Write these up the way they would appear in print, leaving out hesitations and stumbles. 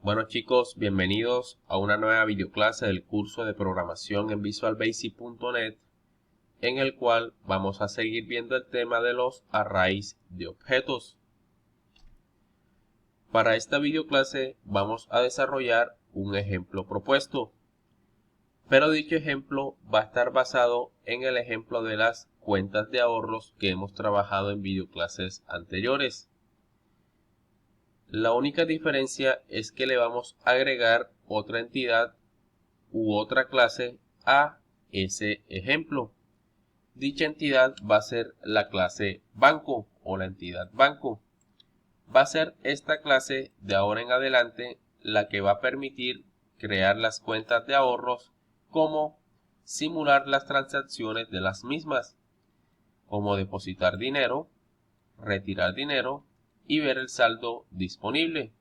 Bueno chicos, bienvenidos a una nueva videoclase del curso de programación en visualbasic.net, en el cual vamos a seguir viendo el tema de los arrays de objetos. Para esta videoclase vamos a desarrollar un ejemplo propuesto, pero dicho ejemplo va a estar basado en el ejemplo de las cuentas de ahorros que hemos trabajado en videoclases anteriores. La única diferencia es que le vamos a agregar otra entidad u otra clase a ese ejemplo. Dicha entidad va a ser la clase banco o la entidad banco. Va a ser esta clase de ahora en adelante la que va a permitir crear las cuentas de ahorros, como simular las transacciones de las mismas, como depositar dinero, retirar dinero y ver el saldo disponible.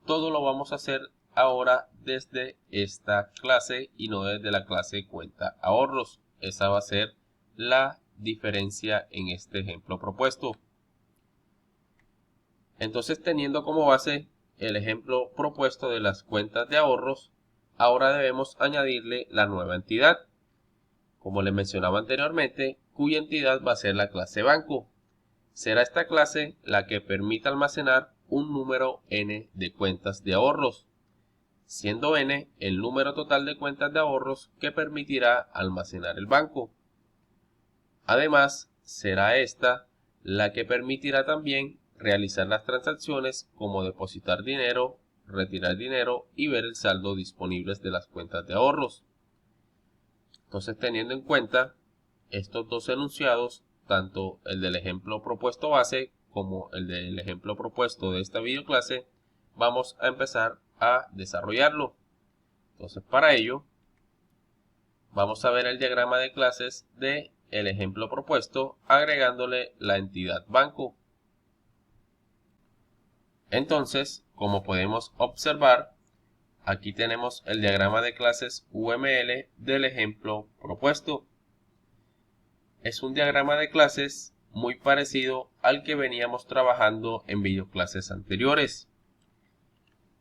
Todo lo vamos a hacer ahora desde esta clase y no desde la clase cuenta ahorros. Esa va a ser la diferencia en este ejemplo propuesto. Entonces, teniendo como base el ejemplo propuesto de las cuentas de ahorros, ahora debemos añadirle la nueva entidad, como les mencionaba anteriormente, cuya entidad va a ser la clase banco. Será esta clase la que permita almacenar un número n de cuentas de ahorros, siendo n el número total de cuentas de ahorros que permitirá almacenar el banco. Además, será esta la que permitirá también realizar las transacciones como depositar dinero, retirar dinero y ver el saldo disponibles de las cuentas de ahorros. Entonces, teniendo en cuenta estos dos enunciados, tanto el del ejemplo propuesto base como el del ejemplo propuesto de esta videoclase, vamos a empezar a desarrollarlo. Entonces, para ello vamos a ver el diagrama de clases de el ejemplo propuesto agregándole la entidad banco. Entonces, como podemos observar, aquí tenemos el diagrama de clases UML del ejemplo propuesto. Es un diagrama de clases muy parecido al que veníamos trabajando en videoclases anteriores.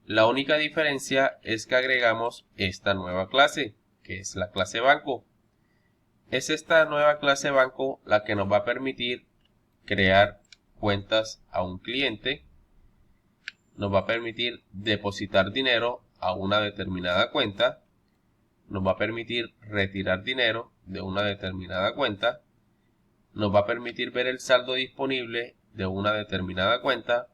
La única diferencia es que agregamos esta nueva clase, que es la clase banco. Es esta nueva clase banco la que nos va a permitir crear cuentas a un cliente, nos va a permitir depositar dinero a una determinada cuenta, nos va a permitir retirar dinero de una determinada cuenta, nos va a permitir ver el saldo disponible de una determinada cuenta,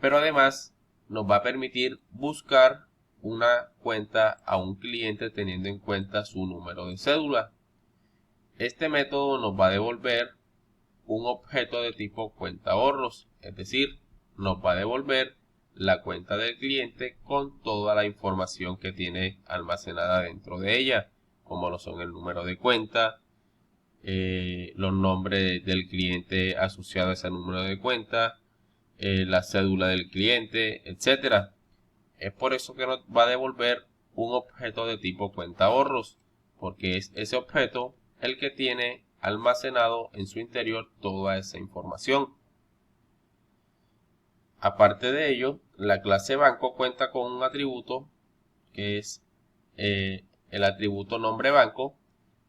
pero además nos va a permitir buscar una cuenta a un cliente teniendo en cuenta su número de cédula. Este método nos va a devolver un objeto de tipo cuenta ahorros, es decir, nos va a devolver la cuenta del cliente con toda la información que tiene almacenada dentro de ella, como lo son el número de cuenta, los nombres del cliente asociado a ese número de cuenta, la cédula del cliente, etc. Es por eso que nos va a devolver un objeto de tipo cuenta ahorros, porque es ese objeto el que tiene almacenado en su interior toda esa información. Aparte de ello, la clase banco cuenta con un atributo que es el atributo nombre banco,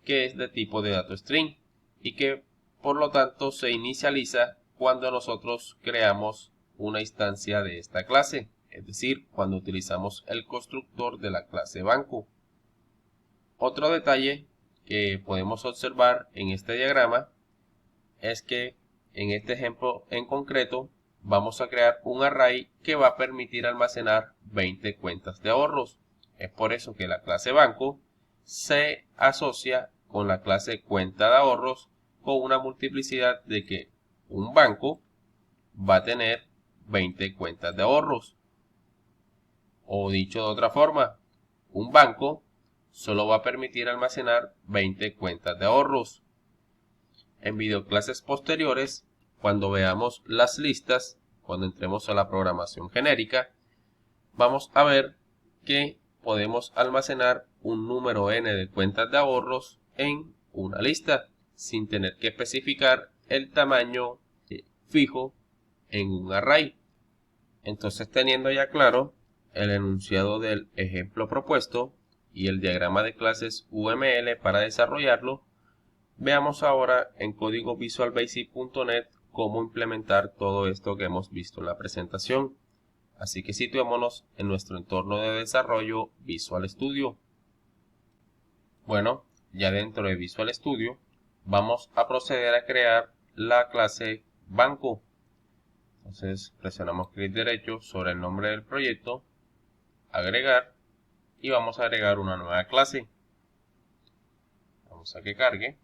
que es de tipo de dato string y que por lo tanto se inicializa cuando nosotros creamos una instancia de esta clase, es decir, cuando utilizamos el constructor de la clase banco. Otro detalle que podemos observar en este diagrama es que en este ejemplo en concreto vamos a crear un array que va a permitir almacenar 20 cuentas de ahorros. Es por eso que la clase banco se asocia con la clase cuenta de ahorros con una multiplicidad de que un banco va a tener 20 cuentas de ahorros. O dicho de otra forma, un banco solo va a permitir almacenar 20 cuentas de ahorros. En videoclases posteriores, cuando veamos las listas, cuando entremos a la programación genérica, vamos a ver que podemos almacenar un número n de cuentas de ahorros en una lista, sin tener que especificar el tamaño fijo en un array. Entonces, teniendo ya claro el enunciado del ejemplo propuesto y el diagrama de clases UML para desarrollarlo, veamos ahora en código visualbasic.net cómo implementar todo esto que hemos visto en la presentación. Así que situémonos en nuestro entorno de desarrollo Visual Studio. Bueno, ya dentro de Visual Studio vamos a proceder a crear la clase banco. Entonces presionamos clic derecho sobre el nombre del proyecto, agregar, y vamos a agregar una nueva clase. Vamos a que cargue.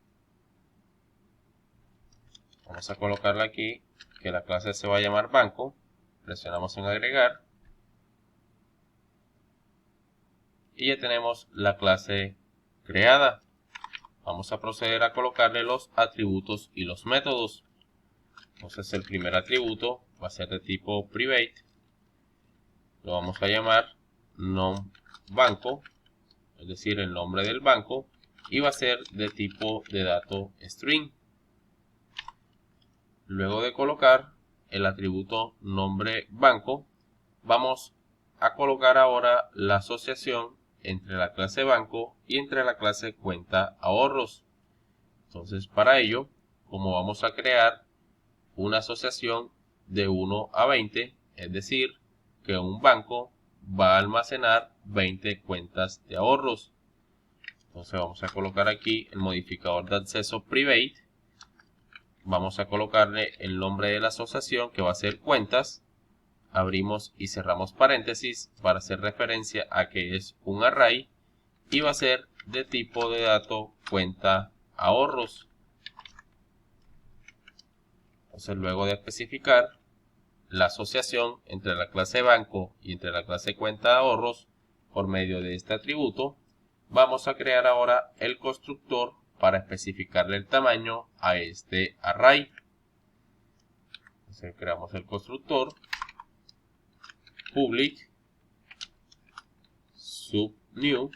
Vamos a colocarle aquí que la clase se va a llamar banco. Presionamos en agregar. Y ya tenemos la clase creada. Vamos a proceder a colocarle los atributos y los métodos. Entonces el primer atributo va a ser de tipo private. Lo vamos a llamar nom_banco, es decir, el nombre del banco, y va a ser de tipo de dato string. Luego de colocar el atributo nombre banco, vamos a colocar ahora la asociación entre la clase banco y entre la clase cuenta ahorros. Entonces, para ello, como vamos a crear una asociación de 1 a 20, es decir, que un banco va a almacenar 20 cuentas de ahorros. Entonces vamos a colocar aquí el modificador de acceso private. Vamos a colocarle el nombre de la asociación, que va a ser cuentas. Abrimos y cerramos paréntesis para hacer referencia a que es un array y va a ser de tipo de dato cuenta ahorros. Entonces, luego de especificar la asociación entre la clase banco y entre la clase cuenta de ahorros por medio de este atributo, vamos a crear ahora el constructor para especificarle el tamaño a este array. Entonces, creamos el constructor public subnew,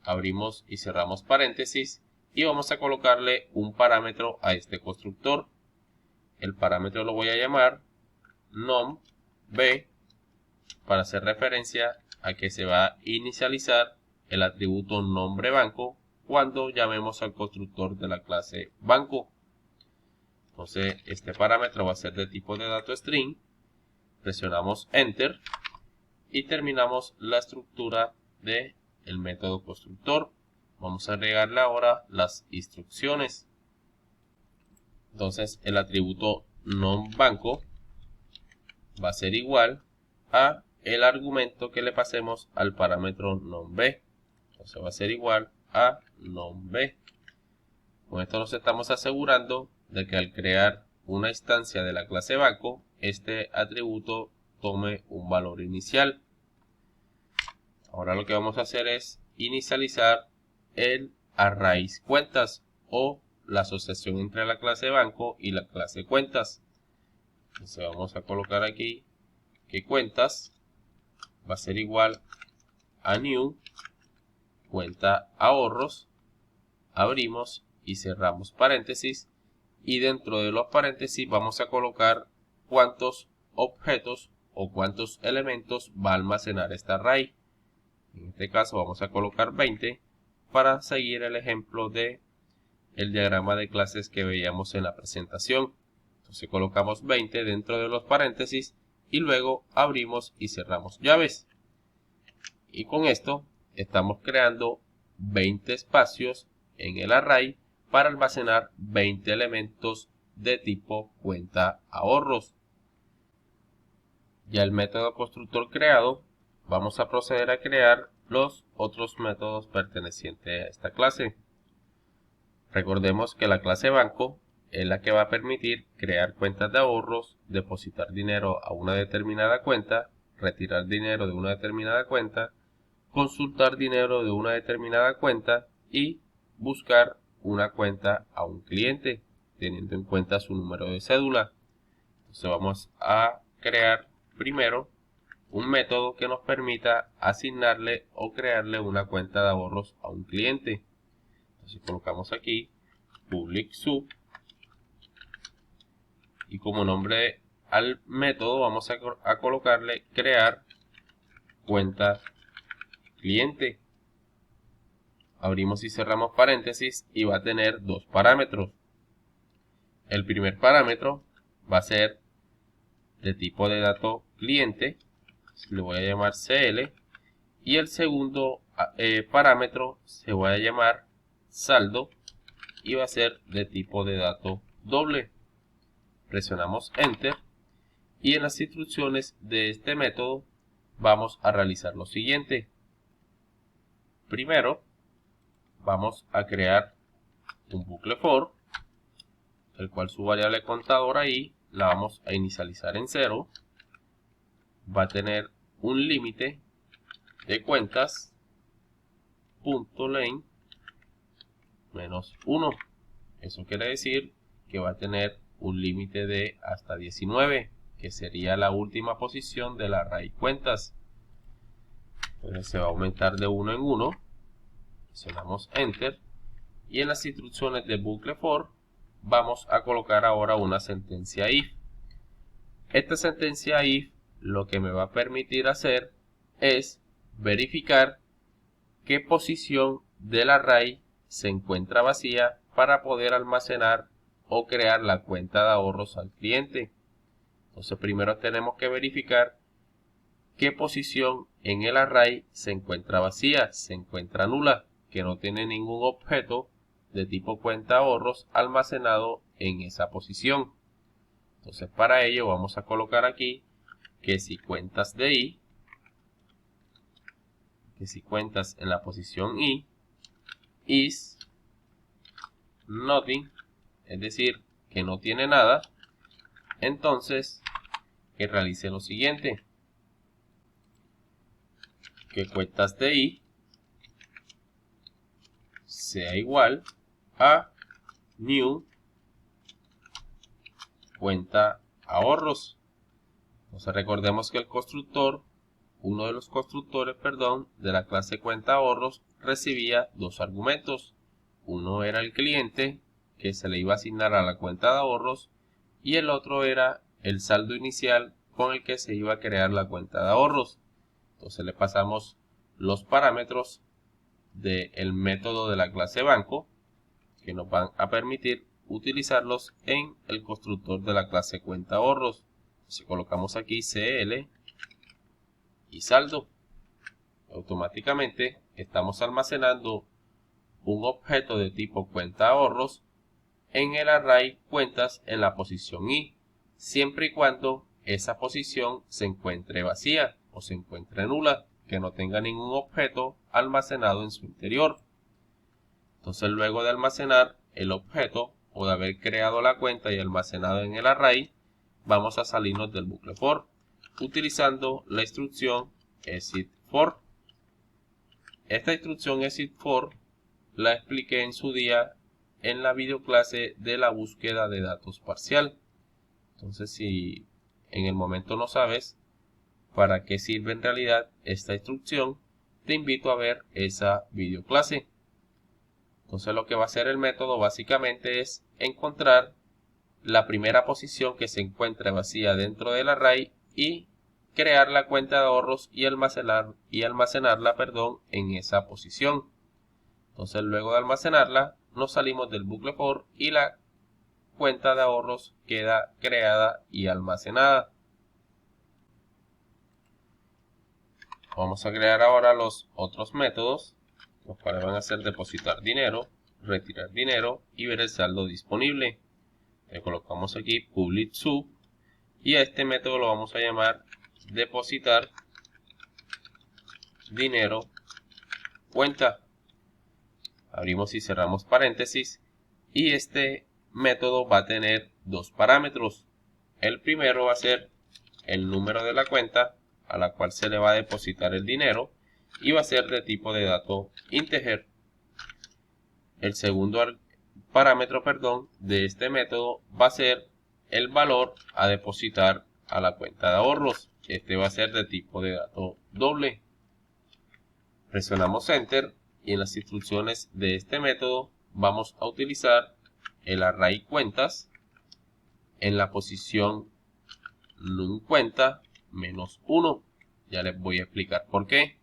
abrimos y cerramos paréntesis y vamos a colocarle un parámetro a este constructor. El parámetro lo voy a llamar nomb para hacer referencia a que se va a inicializar el atributo nombre banco cuando llamemos al constructor de la clase banco. Entonces este parámetro va a ser de tipo de dato string. Presionamos enter y terminamos la estructura del método constructor. Vamos a agregarle ahora las instrucciones. Entonces el atributo nomBanco va a ser igual a el argumento que le pasemos al parámetro nomb. Entonces va a ser igual a nomb. Con esto nos estamos asegurando de que al crear una instancia de la clase banco, este atributo tome un valor inicial. Ahora lo que vamos a hacer es inicializar el array cuentas o la asociación entre la clase banco y la clase cuentas. Entonces vamos a colocar aquí que cuentas va a ser igual a new cuenta ahorros. Abrimos y cerramos paréntesis y dentro de los paréntesis vamos a colocar cuántos objetos o cuántos elementos va a almacenar este array. En este caso vamos a colocar 20 para seguir el ejemplo de el diagrama de clases que veíamos en la presentación. Entonces colocamos 20 dentro de los paréntesis y luego abrimos y cerramos llaves. Y con esto estamos creando 20 espacios en el array para almacenar 20 elementos de tipo cuenta ahorros. Ya el método constructor creado, vamos a proceder a crear los otros métodos pertenecientes a esta clase. Recordemos que la clase banco es la que va a permitir crear cuentas de ahorros, depositar dinero a una determinada cuenta, retirar dinero de una determinada cuenta, consultar dinero de una determinada cuenta y buscar una cuenta a un cliente, teniendo en cuenta su número de cédula. Entonces vamos a crear primero un método que nos permita asignarle o crearle una cuenta de ahorros a un cliente. Entonces colocamos aquí public sub y como nombre al método vamos a colocarle crear cuenta cliente. Abrimos y cerramos paréntesis y va a tener dos parámetros. El primer parámetro va a ser de tipo de dato cliente, le voy a llamar CL, y el segundo parámetro se va a llamar saldo y va a ser de tipo de dato doble. Presionamos Enter y en las instrucciones de este método vamos a realizar lo siguiente. Primero vamos a crear un bucle for, el cual su variable contador ahí la vamos a inicializar en 0. Va a tener un límite de cuentas .len menos 1. Eso quiere decir que va a tener un límite de hasta 19, que sería la última posición del array cuentas. Entonces se va a aumentar de 1 en 1. Presionamos Enter y en las instrucciones del bucle for vamos a colocar ahora una sentencia if. Esta sentencia if lo que me va a permitir hacer es verificar qué posición del array se encuentra vacía para poder almacenar o crear la cuenta de ahorros al cliente. Entonces primero tenemos que verificar qué posición en el array se encuentra vacía, se encuentra nula, que no tiene ningún objeto de tipo cuenta ahorros almacenado en esa posición. Entonces para ello vamos a colocar aquí que si cuentas de i, que si cuentas en la posición i, is nothing, es decir, que no tiene nada, entonces que realice lo siguiente, que cuentas de i sea igual a new cuenta ahorros. Entonces recordemos que el constructor, uno de los constructores, de la clase cuenta ahorros recibía dos argumentos. Uno era el cliente, que se le iba a asignar a la cuenta de ahorros, y el otro era el saldo inicial con el que se iba a crear la cuenta de ahorros. Entonces le pasamos los parámetros del método de la clase banco, que nos van a permitir utilizarlos en el constructor de la clase cuenta ahorros. Si colocamos aquí CL y saldo, automáticamente estamos almacenando un objeto de tipo cuenta ahorros en el array cuentas en la posición i, siempre y cuando esa posición se encuentre vacía o se encuentre nula, que no tenga ningún objeto almacenado en su interior. Entonces luego de almacenar el objeto o de haber creado la cuenta y almacenado en el array, vamos a salirnos del bucle for utilizando la instrucción exit for. Esta instrucción exit for la expliqué en su día en la videoclase de la búsqueda de datos parcial. Entonces si en el momento no sabes para qué sirve en realidad esta instrucción, te invito a ver esa videoclase. Entonces lo que va a hacer el método básicamente es encontrar la primera posición que se encuentre vacía dentro del array y crear la cuenta de ahorros y almacenarla en esa posición. Entonces luego de almacenarla nos salimos del bucle for y la cuenta de ahorros queda creada y almacenada. Vamos a crear ahora los otros métodos, los cuales van a ser depositar dinero, retirar dinero y ver el saldo disponible. Le colocamos aquí public sub y a este método lo vamos a llamar depositar dinero cuenta. Abrimos y cerramos paréntesis y este método va a tener dos parámetros. El primero va a ser el número de la cuenta a la cual se le va a depositar el dinero y va a ser de tipo de dato integer. El segundo parámetro de este método va a ser el valor a depositar a la cuenta de ahorros. Este va a ser de tipo de dato doble. Presionamos Enter y en las instrucciones de este método vamos a utilizar el array cuentas en la posición NumCuenta menos 1. Ya les voy a explicar por qué.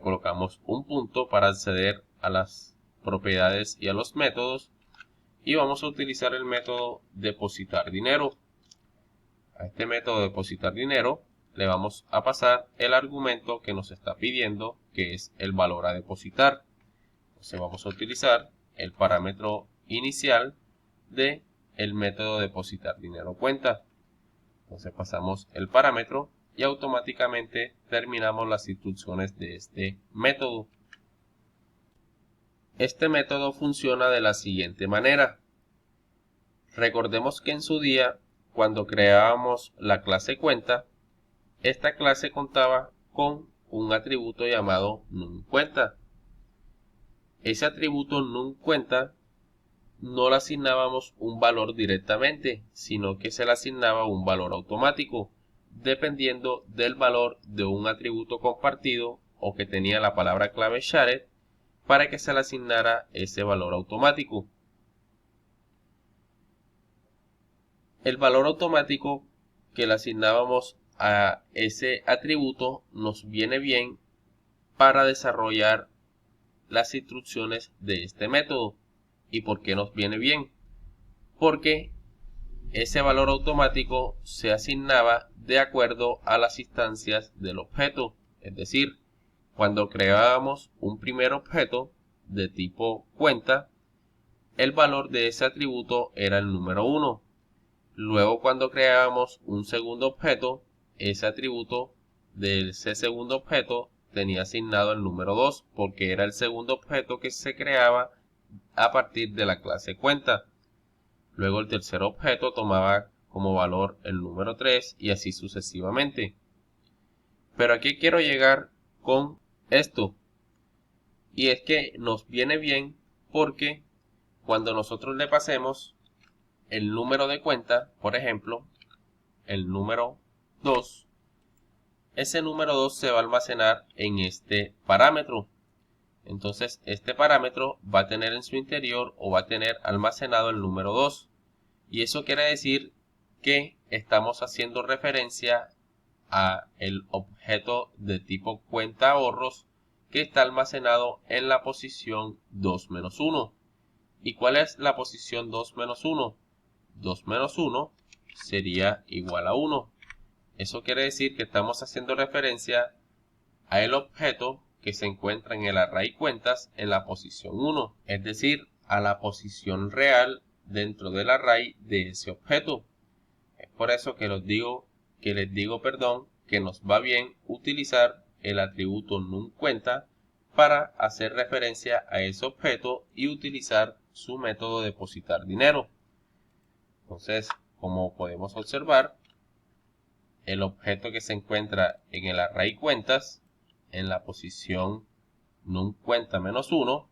Colocamos un punto para acceder a las propiedades y a los métodos y vamos a utilizar el método depositar dinero. A este método depositar dinero le vamos a pasar el argumento que nos está pidiendo, que es el valor a depositar. Entonces vamos a utilizar el parámetro inicial de el método depositar dinero cuenta. Entonces pasamos el parámetro y automáticamente terminamos las instrucciones de este método. Este método funciona de la siguiente manera. Recordemos que en su día, cuando creábamos la clase cuenta, esta clase contaba con un atributo llamado NumCuenta. Ese atributo NumCuenta no le asignábamos un valor directamente, sino que se le asignaba un valor automático, dependiendo del valor de un atributo compartido o que tenía la palabra clave shared para que se le asignara ese valor automático. El valor automático que le asignábamos a ese atributo nos viene bien para desarrollar las instrucciones de este método. ¿Y por qué nos viene bien? Porque ese valor automático se asignaba de acuerdo a las instancias del objeto. Es decir, cuando creábamos un primer objeto de tipo cuenta, el valor de ese atributo era el número 1. Luego, cuando creábamos un segundo objeto, ese atributo de ese segundo objeto tenía asignado el número 2 porque era el segundo objeto que se creaba a partir de la clase cuenta. Luego el tercer objeto tomaba como valor el número 3 y así sucesivamente. Pero aquí quiero llegar con esto. Y es que nos viene bien porque cuando nosotros le pasemos el número de cuenta, por ejemplo, el número 2, ese número 2 se va a almacenar en este parámetro. Entonces este parámetro va a tener en su interior o va a tener almacenado el número 2. Y eso quiere decir que estamos haciendo referencia a el objeto de tipo cuenta ahorros que está almacenado en la posición 2 menos 1. ¿Y cuál es la posición 2 menos 1? 2 menos 1 sería igual a 1. Eso quiere decir que estamos haciendo referencia a el objeto que se encuentra en el array cuentas en la posición 1, es decir, a la posición real dentro del array de ese objeto. Es por eso que les digo que nos va bien utilizar el atributo NumCuenta para hacer referencia a ese objeto y utilizar su método depositar dinero. Entonces, como podemos observar, el objeto que se encuentra en el array cuentas en la posición NumCuenta menos 1,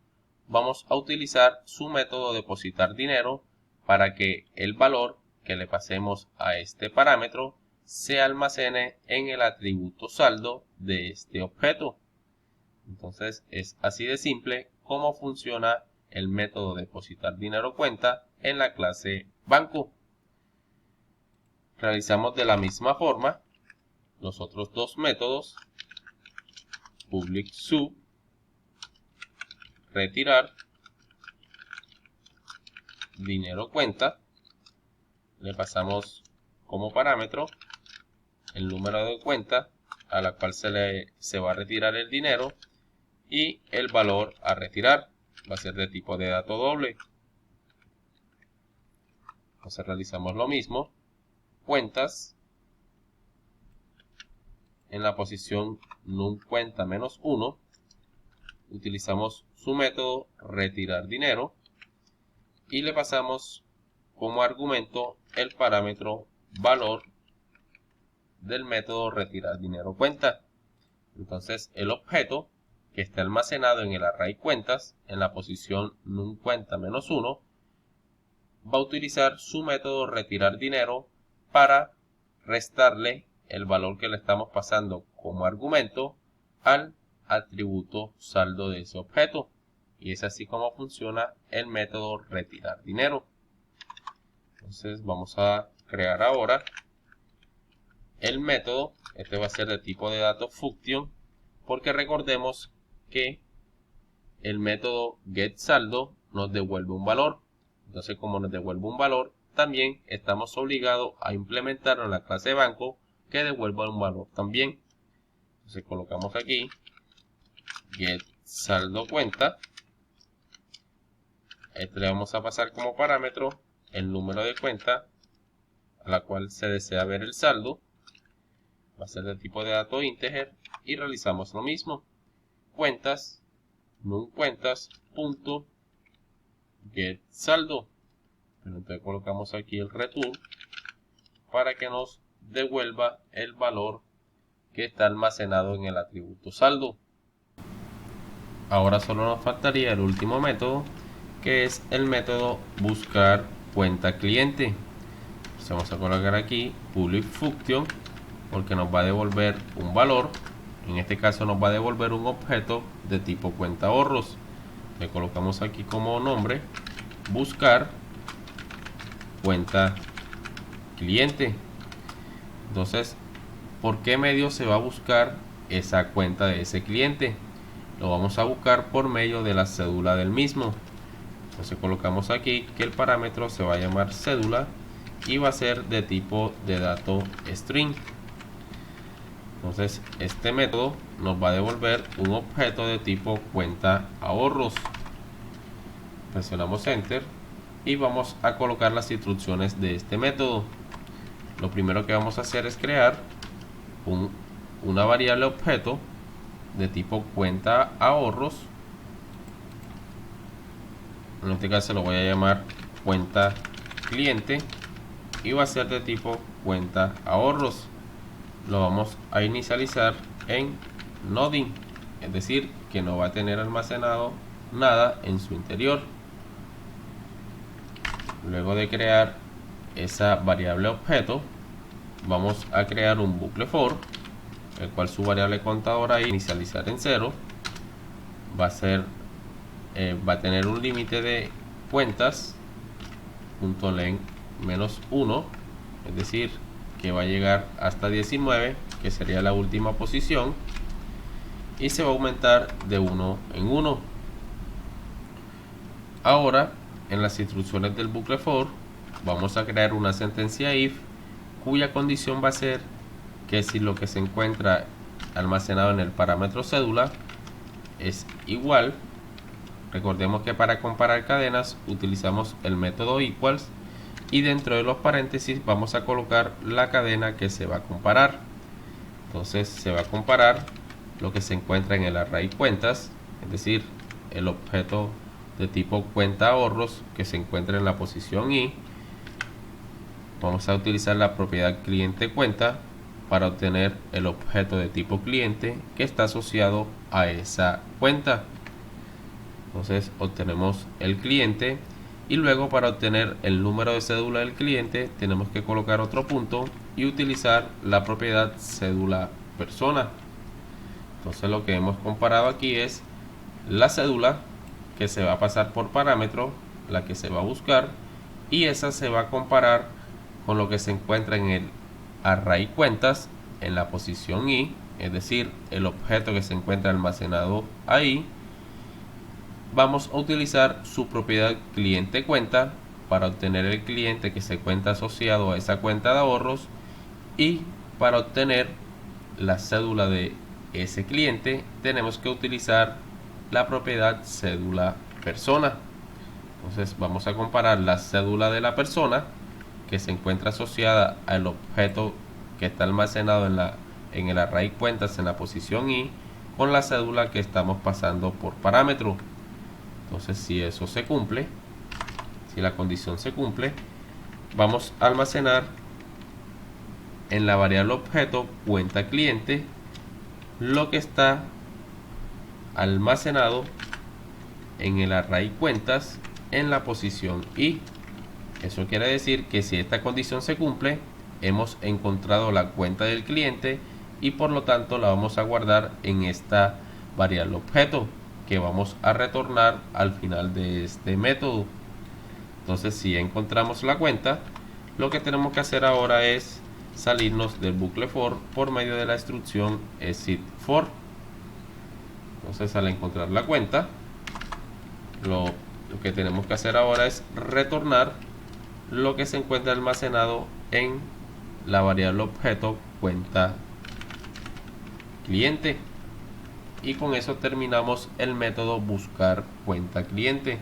vamos a utilizar su método depositar dinero para que el valor que le pasemos a este parámetro se almacene en el atributo saldo de este objeto. Entonces es así de simple como funciona el método depositar dinero cuenta en la clase banco. Realizamos de la misma forma los otros dos métodos, public sub, retirar dinero cuenta, le pasamos como parámetro el número de cuenta a la cual se va a retirar el dinero y el valor a retirar va a ser de tipo de dato doble. Entonces realizamos lo mismo, cuentas, en la posición NumCuenta menos 1, utilizamos su método retirar dinero y le pasamos como argumento el parámetro valor del método retirar dinero cuenta. Entonces el objeto que está almacenado en el array cuentas en la posición NumCuenta menos 1 va a utilizar su método retirar dinero para restarle el valor que le estamos pasando como argumento al atributo saldo de ese objeto. Y es así como funciona el método retirar dinero. Entonces vamos a crear ahora el método. Este va a ser de tipo de datos function, porque recordemos que el método getSaldo nos devuelve un valor. Entonces, como nos devuelve un valor, también estamos obligados a implementarlo en la clase banco que devuelva un valor también. Entonces colocamos aquí getSaldoCuenta. Este le vamos a pasar como parámetro el número de cuenta a la cual se desea ver el saldo. Va a ser de tipo de dato integer y realizamos lo mismo. Cuentas, numCuentas, punto getSaldo. Pero entonces colocamos aquí el return para que nos devuelva el valor que está almacenado en el atributo saldo. Ahora solo nos faltaría el último método, que es el método buscar cuenta cliente. Entonces vamos a colocar aquí public function, porque nos va a devolver un valor. En este caso nos va a devolver un objeto de tipo cuenta ahorros. Le colocamos aquí como nombre buscar cuenta cliente. Entonces, ¿por qué medio se va a buscar esa cuenta de ese cliente? Lo vamos a buscar por medio de la cédula del mismo. Entonces colocamos aquí que el parámetro se va a llamar cédula y va a ser de tipo de dato string. Entonces este método nos va a devolver un objeto de tipo cuenta ahorros. Presionamos enter y vamos a colocar las instrucciones de este método. Lo primero que vamos a hacer es crear una variable objeto de tipo cuenta ahorros. En este caso lo voy a llamar cuenta cliente y va a ser de tipo cuenta ahorros. Lo vamos a inicializar en nothing, es decir, que no va a tener almacenado nada en su interior. Luego de crear esa variable objeto, vamos a crear un bucle for, el cual su variable contadora ahí inicializar en 0 va a tener un límite de cuentas .length -1, es decir, que va a llegar hasta 19, que sería la última posición, y se va a aumentar de 1 en 1. Ahora, en las instrucciones del bucle for, vamos a crear una sentencia if, cuya condición va a ser que si lo que se encuentra almacenado en el parámetro cédula es igual. Recordemos que para comparar cadenas utilizamos el método equals y dentro de los paréntesis vamos a colocar la cadena que se va a comparar. Entonces se va a comparar lo que se encuentra en el array cuentas, es decir, el objeto de tipo cuenta ahorros que se encuentra en la posición i. Vamos a utilizar la propiedad cliente cuenta para obtener el objeto de tipo cliente que está asociado a esa cuenta. Entonces obtenemos el cliente y luego para obtener el número de cédula del cliente tenemos que colocar otro punto y utilizar la propiedad cédula persona. Entonces lo que hemos comparado aquí es la cédula que se va a pasar por parámetro, la que se va a buscar, y esa se va a comparar con lo que se encuentra en el array cuentas en la posición i, es decir, el objeto que se encuentra almacenado ahí. Vamos a utilizar su propiedad cliente cuenta para obtener el cliente que se encuentra asociado a esa cuenta de ahorros, y para obtener la cédula de ese cliente tenemos que utilizar la propiedad cédula persona. Entonces vamos a comparar la cédula de la persona que se encuentra asociada al objeto que está almacenado en el array cuentas en la posición i con la cédula que estamos pasando por parámetro. Entonces si eso se cumple, si la condición se cumple, vamos a almacenar en la variable objeto cuenta cliente lo que está almacenado en el array cuentas en la posición i. Eso quiere decir que si esta condición se cumple, hemos encontrado la cuenta del cliente y por lo tanto la vamos a guardar en esta variable objeto que vamos a retornar al final de este método. Entonces si encontramos la cuenta, lo que tenemos que hacer ahora es salirnos del bucle for por medio de la instrucción exit for. Entonces, al encontrar la cuenta, lo que tenemos que hacer ahora es retornar lo que se encuentra almacenado en la variable objeto cuenta cliente, y con eso terminamos el método buscar cuenta cliente.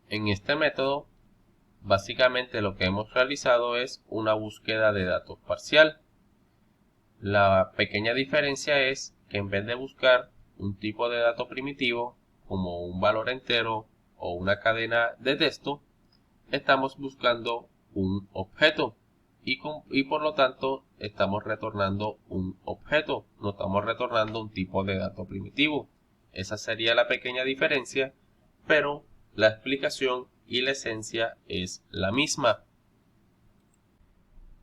En este método básicamente lo que hemos realizado es una búsqueda de datos parcial. La pequeña diferencia es que en vez de buscar un tipo de dato primitivo como un valor entero o una cadena de texto, estamos buscando un objeto y por lo tanto estamos retornando un objeto, no estamos retornando un tipo de dato primitivo. Esa sería la pequeña diferencia, pero la explicación y la esencia es la misma.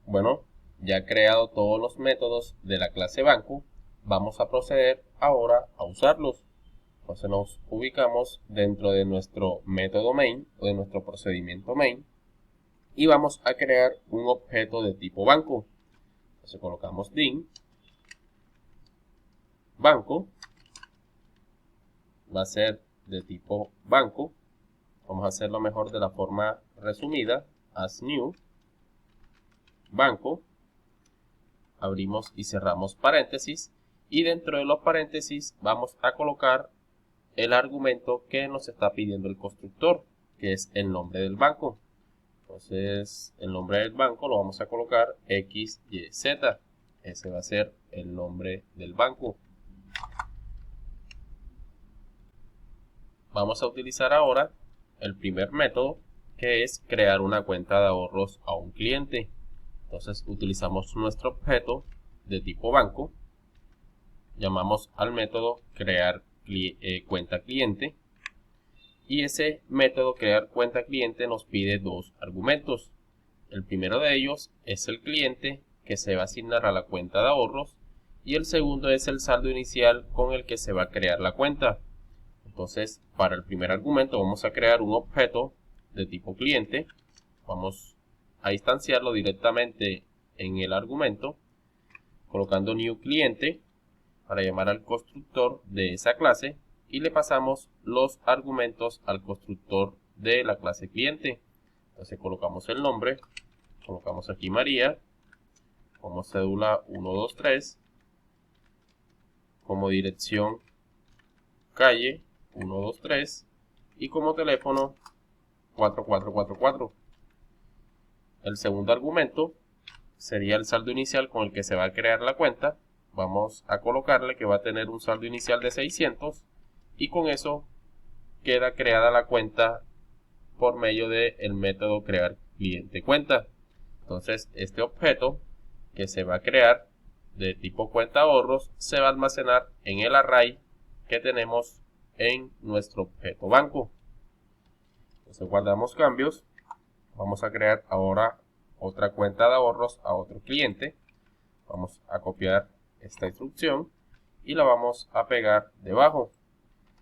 Bueno, ya he creado todos los métodos de la clase banco, vamos a proceder ahora a usarlos. Entonces nos ubicamos dentro de nuestro método main o de nuestro procedimiento main y vamos a crear un objeto de tipo banco. Entonces colocamos din banco, va a ser de tipo banco. Vamos a hacerlo mejor de la forma resumida, as new banco, abrimos y cerramos paréntesis, y dentro de los paréntesis vamos a colocar el argumento que nos está pidiendo el constructor, que es el nombre del banco. Entonces el nombre del banco lo vamos a colocar XYZ, ese va a ser el nombre del banco. Vamos a utilizar ahora el primer método, que es crear una cuenta de ahorros a un cliente. Entonces utilizamos nuestro objeto de tipo banco, llamamos al método crear cuenta cliente, y ese método crear cuenta cliente nos pide dos argumentos. El primero de ellos es el cliente, que se va a asignar a la cuenta de ahorros, y el segundo es el saldo inicial con el que se va a crear la cuenta. Entonces, para el primer argumento vamos a crear un objeto de tipo cliente, vamos a instanciarlo directamente en el argumento, colocando new cliente para llamar al constructor de esa clase, y le pasamos los argumentos al constructor de la clase cliente. Entonces colocamos el nombre, colocamos aquí María, como cédula 123, como dirección calle 123 y como teléfono 4444. El segundo argumento sería el saldo inicial con el que se va a crear la cuenta. Vamos a colocarle que va a tener un saldo inicial de 600, y con eso queda creada la cuenta por medio del método crear cliente cuenta. Entonces este objeto que se va a crear de tipo cuenta ahorros se va a almacenar en el array que tenemos en nuestro objeto banco. Entonces guardamos cambios, vamos a crear ahora otra cuenta de ahorros a otro cliente. Vamos a copiar esta instrucción y la vamos a pegar debajo.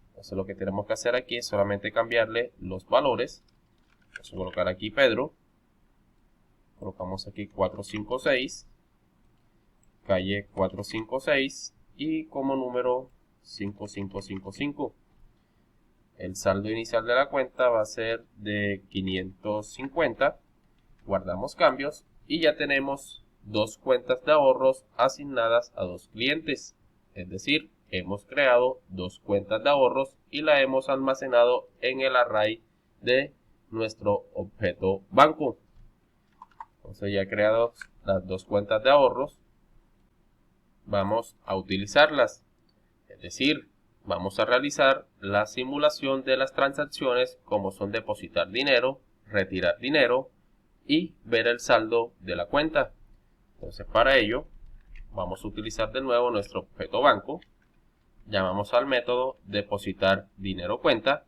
Entonces lo que tenemos que hacer aquí es solamente cambiarle los valores. Vamos a colocar aquí Pedro, colocamos aquí 456, calle 456 y como número 5555. El saldo inicial de la cuenta va a ser de 550. Guardamos cambios y ya tenemos dos cuentas de ahorros asignadas a dos clientes. Es decir, hemos creado dos cuentas de ahorros y la hemos almacenado en el array de nuestro objeto banco. Entonces ya creados las dos cuentas de ahorros, vamos a utilizarlas. Es decir, vamos a realizar la simulación de las transacciones como son depositar dinero, retirar dinero y ver el saldo de la cuenta. Entonces para ello vamos a utilizar de nuevo nuestro objeto banco, llamamos al método depositar dinero cuenta,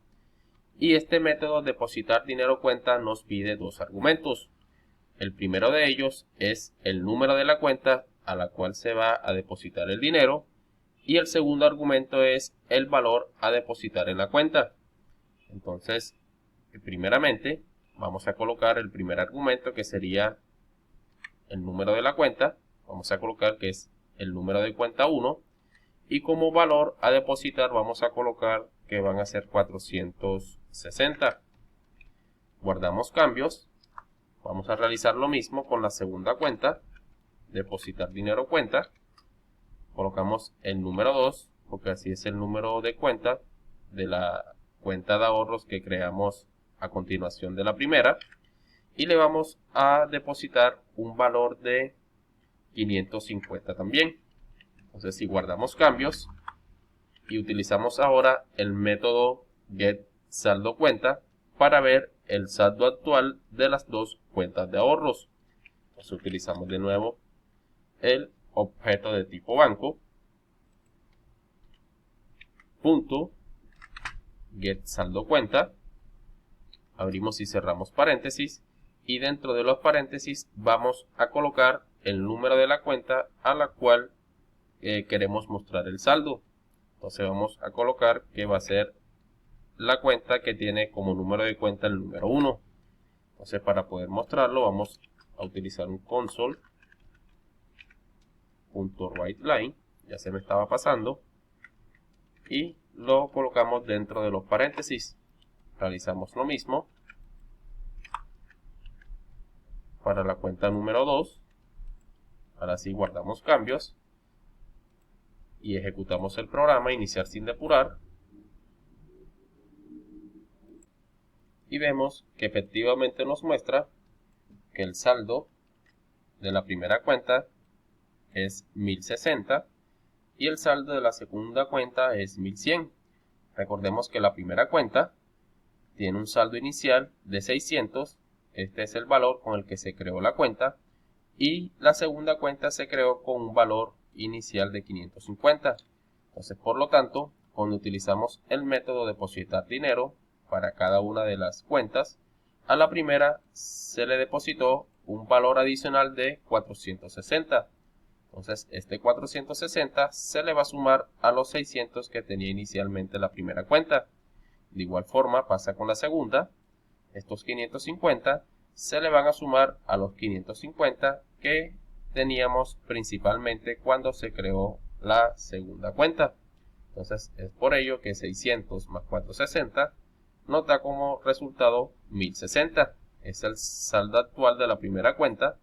y este método depositar dinero cuenta nos pide dos argumentos. El primero de ellos es el número de la cuenta a la cual se va a depositar el dinero, y el segundo argumento es el valor a depositar en la cuenta. Entonces, primeramente vamos a colocar el primer argumento, que sería el número de la cuenta, vamos a colocar que es el número de cuenta 1, y como valor a depositar vamos a colocar que van a ser 460. Guardamos cambios. Vamos a realizar lo mismo con la segunda cuenta, depositar dinero cuenta. Colocamos el número 2, porque así es el número de cuenta de la cuenta de ahorros que creamos a continuación de la primera. Y le vamos a depositar un valor de 550 también. Entonces, si guardamos cambios y utilizamos ahora el método getSaldoCuenta para ver el saldo actual de las dos cuentas de ahorros. Entonces, utilizamos de nuevo el objeto de tipo banco, punto getSaldoCuenta, abrimos y cerramos paréntesis, y dentro de los paréntesis vamos a colocar el número de la cuenta a la cual queremos mostrar el saldo. Entonces vamos a colocar que va a ser la cuenta que tiene como número de cuenta el número 1. Entonces, para poder mostrarlo vamos a utilizar un console.writeLine, ya se me estaba pasando, y lo colocamos dentro de los paréntesis. Realizamos lo mismo para la cuenta número 2. Ahora sí guardamos cambios y ejecutamos el programa iniciar sin depurar. Y vemos que efectivamente nos muestra que el saldo de la primera cuenta es 1060 y el saldo de la segunda cuenta es 1100. Recordemos que la primera cuenta tiene un saldo inicial de 600, este es el valor con el que se creó la cuenta, y la segunda cuenta se creó con un valor inicial de 550. Entonces, por lo tanto, cuando utilizamos el método depositar dinero para cada una de las cuentas, a la primera se le depositó un valor adicional de 460. Entonces, este 460 se le va a sumar a los 600 que tenía inicialmente la primera cuenta. De igual forma pasa con la segunda. Estos 550 se le van a sumar a los 550 que teníamos principalmente cuando se creó la segunda cuenta. Entonces, es por ello que 600 más 460 nos da como resultado 1060. Es el saldo actual de la primera cuenta.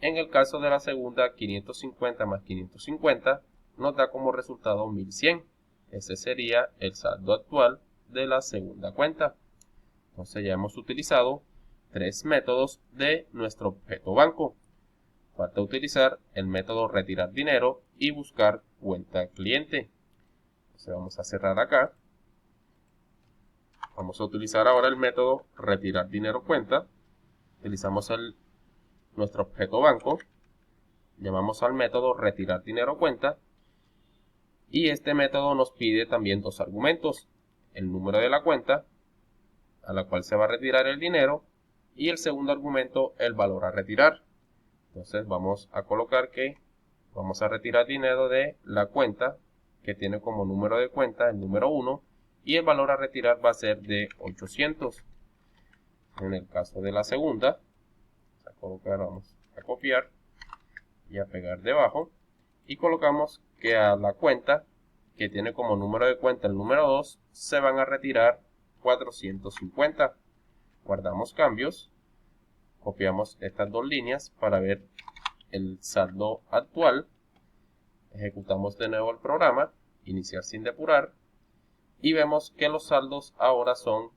En el caso de la segunda, 550 más 550 nos da como resultado 1100. Ese sería el saldo actual de la segunda cuenta. Entonces ya hemos utilizado tres métodos de nuestro objeto banco. Falta utilizar el método retirar dinero y buscar cuenta cliente. Entonces vamos a cerrar acá. Vamos a utilizar ahora el método retirar dinero cuenta. Utilizamos nuestro objeto banco. Llamamos al método retirar dinero cuenta. Y este método nos pide también dos argumentos. El número de la cuenta a la cual se va a retirar el dinero. Y el segundo argumento, el valor a retirar. Entonces vamos a colocar que vamos a retirar dinero de la cuenta que tiene como número de cuenta el número 1. Y el valor a retirar va a ser de 800. En el caso de la segunda, vamos a copiar y a pegar debajo. Y colocamos que a la cuenta que tiene como número de cuenta el número 2 se van a retirar 450. Guardamos cambios. Copiamos estas dos líneas para ver el saldo actual. Ejecutamos de nuevo el programa, iniciar sin depurar. Y vemos que los saldos ahora son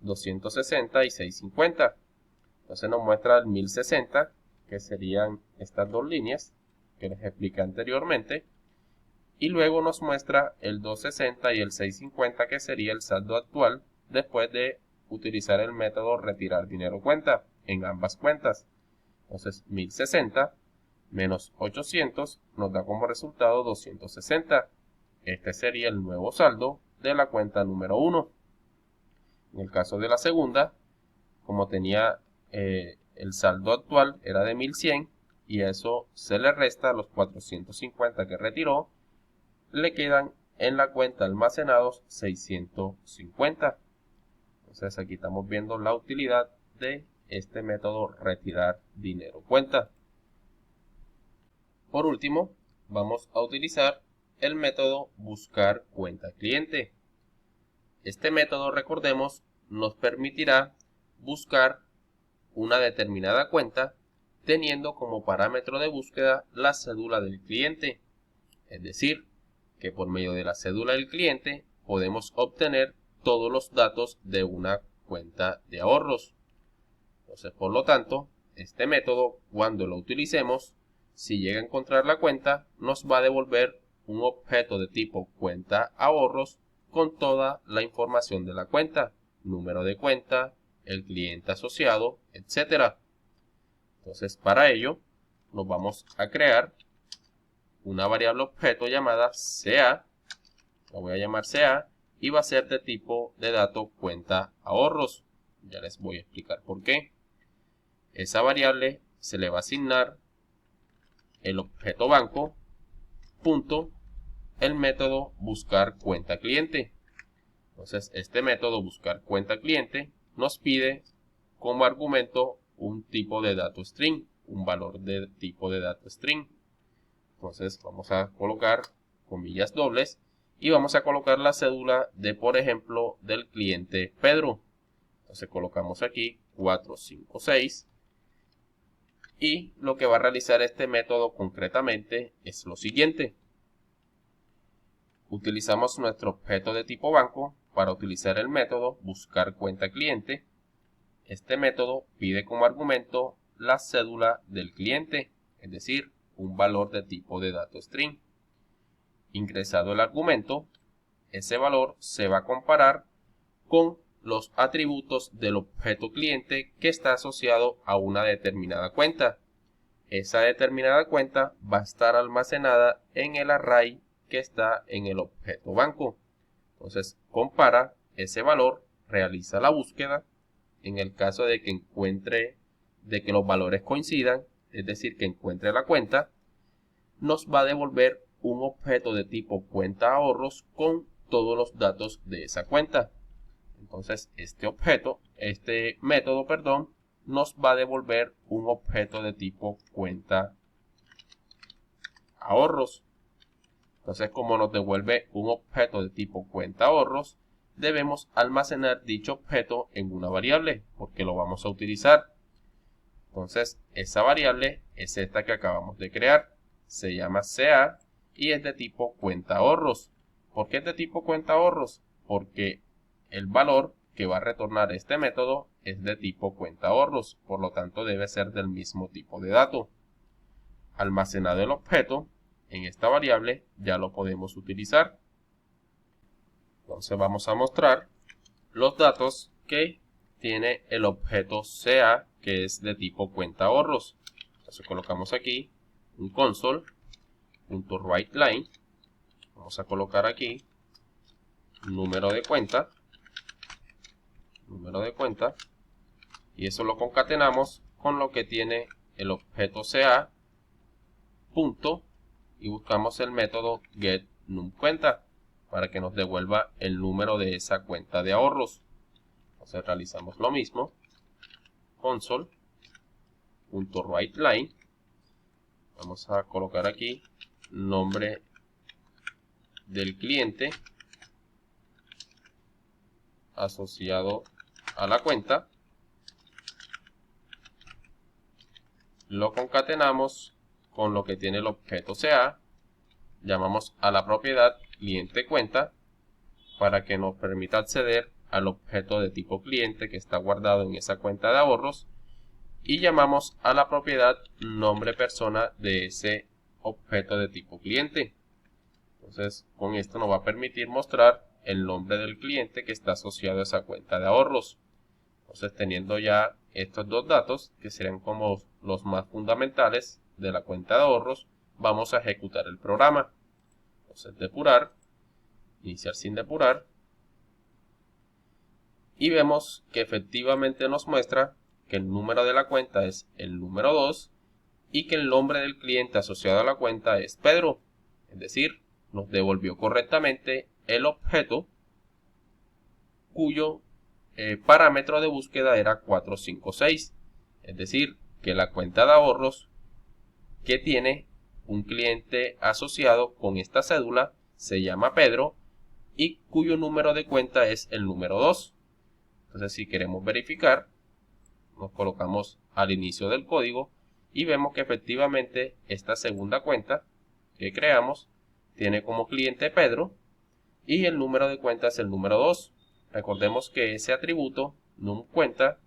260 y 650. Entonces nos muestra el 1060, que serían estas dos líneas que les expliqué anteriormente. Y luego nos muestra el 260 y el 650, que sería el saldo actual después de utilizar el método retirar dinero cuenta en ambas cuentas. Entonces 1060 menos 800 nos da como resultado 260. Este sería el nuevo saldo de la cuenta número 1. En el caso de la segunda, como tenía el saldo actual era de 1100 y eso se le resta a los 450 que retiró, le quedan en la cuenta almacenados 650. Entonces aquí estamos viendo la utilidad de este método retirar dinero cuenta. Por último, vamos a utilizar el método buscar cuenta cliente. Este método, recordemos, nos permitirá buscar una determinada cuenta teniendo como parámetro de búsqueda la cédula del cliente. Es decir, que por medio de la cédula del cliente podemos obtener todos los datos de una cuenta de ahorros. Entonces, por lo tanto, este método, cuando lo utilicemos, si llega a encontrar la cuenta, nos va a devolver un objeto de tipo cuenta ahorros con toda la información de la cuenta, número de cuenta, el cliente asociado, etc. Entonces, para ello, nos vamos a crear una variable objeto llamada CA, la voy a llamar CA, y va a ser de tipo de dato cuenta ahorros. Ya les voy a explicar por qué. Esa variable se le va a asignar el objeto banco, punto, el método buscar cuenta cliente. Entonces, este método buscar cuenta cliente nos pide como argumento un tipo de dato string, un valor de tipo de dato string. Entonces, vamos a colocar comillas dobles y vamos a colocar la cédula de, por ejemplo, del cliente Pedro. Entonces, colocamos aquí 456. Y lo que va a realizar este método concretamente es lo siguiente. Utilizamos nuestro objeto de tipo banco para utilizar el método buscar cuenta cliente. Este método pide como argumento la cédula del cliente, es decir, un valor de tipo de dato string. Ingresado el argumento, ese valor se va a comparar con los atributos del objeto cliente que está asociado a una determinada cuenta. Esa determinada cuenta va a estar almacenada en el array que está en el objeto banco. Entonces, compara ese valor, realiza la búsqueda. En el caso de que los valores coincidan, es decir, que encuentre la cuenta, nos va a devolver un objeto de tipo cuenta ahorros con todos los datos de esa cuenta. Entonces, este método, nos va a devolver un objeto de tipo cuenta ahorros. Entonces, como nos devuelve un objeto de tipo cuenta ahorros, debemos almacenar dicho objeto en una variable, porque lo vamos a utilizar. Entonces, esa variable es esta que acabamos de crear. Se llama CA y es de tipo cuenta ahorros. ¿Por qué es de tipo cuenta ahorros? Porque el valor que va a retornar este método es de tipo cuenta ahorros, por lo tanto debe ser del mismo tipo de dato. Almacenado el objeto en esta variable, ya lo podemos utilizar. Entonces vamos a mostrar los datos que tiene el objeto CA, que es de tipo cuenta ahorros. Entonces colocamos aquí un console.writeLine. Vamos a colocar aquí número de cuenta, y eso lo concatenamos con lo que tiene el objeto CA, punto, y buscamos el método getNumCuenta para que nos devuelva el número de esa cuenta de ahorros. Entonces realizamos lo mismo, console.writeLine. Vamos a colocar aquí nombre del cliente asociado a la cuenta. Lo concatenamos con lo que tiene el objeto CA. Llamamos a la propiedad cliente cuenta para que nos permita acceder al objeto de tipo cliente que está guardado en esa cuenta de ahorros, y llamamos a la propiedad nombre persona de ese objeto de tipo cliente. Entonces, con esto nos va a permitir mostrar el nombre del cliente que está asociado a esa cuenta de ahorros. Entonces, teniendo ya estos dos datos, que serían como los más fundamentales de la cuenta de ahorros, vamos a ejecutar el programa. Entonces, depurar, iniciar sin depurar, y vemos que efectivamente nos muestra que el número de la cuenta es el número 2 y que el nombre del cliente asociado a la cuenta es Pedro. Es decir, nos devolvió correctamente el objeto cuyo parámetro de búsqueda era 456. Es decir, que la cuenta de ahorros que tiene un cliente asociado con esta cédula se llama Pedro y cuyo número de cuenta es el número 2. Entonces, si queremos verificar, nos colocamos al inicio del código y vemos que efectivamente esta segunda cuenta que creamos tiene como cliente Pedro y el número de cuenta es el número 2. Recordemos que ese atributo numCuenta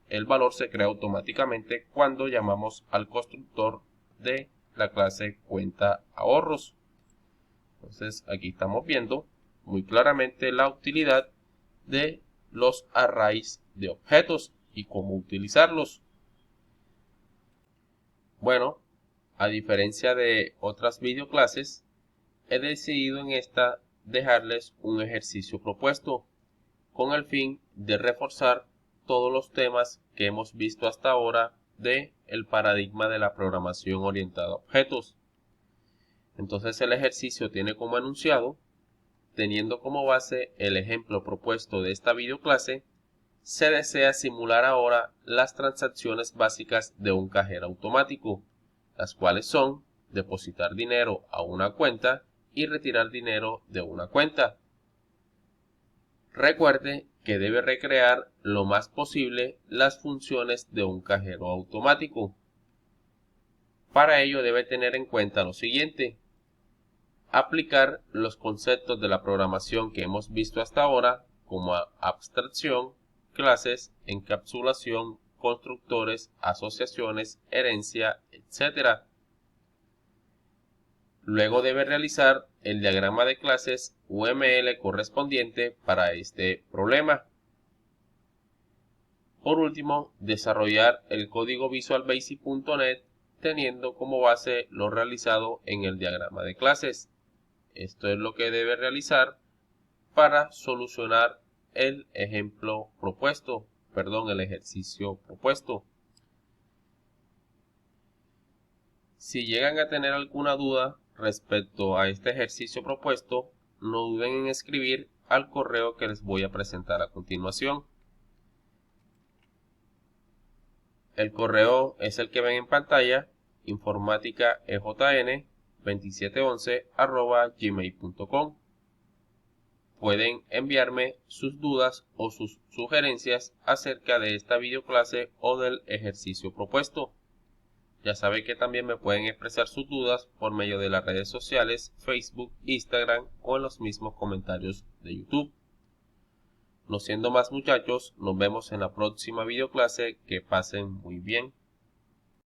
el valor se crea automáticamente cuando llamamos al constructor de la clase cuenta ahorros. Entonces aquí estamos viendo muy claramente la utilidad de los arrays de objetos y cómo utilizarlos. Bueno, a diferencia de otras videoclases, he decidido en esta dejarles un ejercicio propuesto con el fin de reforzar todos los temas que hemos visto hasta ahora de el paradigma de la programación orientada a objetos. Entonces el ejercicio tiene como enunciado: teniendo como base el ejemplo propuesto de esta videoclase, se desea simular ahora las transacciones básicas de un cajero automático, las cuales son depositar dinero a una cuenta y retirar dinero de una cuenta. Recuerde que debe recrear lo más posible las funciones de un cajero automático. Para ello debe tener en cuenta lo siguiente: aplicar los conceptos de la programación que hemos visto hasta ahora, como abstracción, clases, encapsulación, constructores, asociaciones, herencia, etc. Luego debe realizar el diagrama de clases UML correspondiente para este problema. Por último, desarrollar el código visualbasic.net teniendo como base lo realizado en el diagrama de clases. Esto es lo que debe realizar para solucionar el ejercicio propuesto. Si llegan a tener alguna duda respecto a este ejercicio propuesto, no duden en escribir al correo que les voy a presentar a continuación. El correo es el que ven en pantalla: informaticaejn2711@gmail.com. Pueden enviarme sus dudas o sus sugerencias acerca de esta videoclase o del ejercicio propuesto. Ya saben que también me pueden expresar sus dudas por medio de las redes sociales, Facebook, Instagram o en los mismos comentarios de YouTube. No siendo más, muchachos, nos vemos en la próxima videoclase. Que pasen muy bien.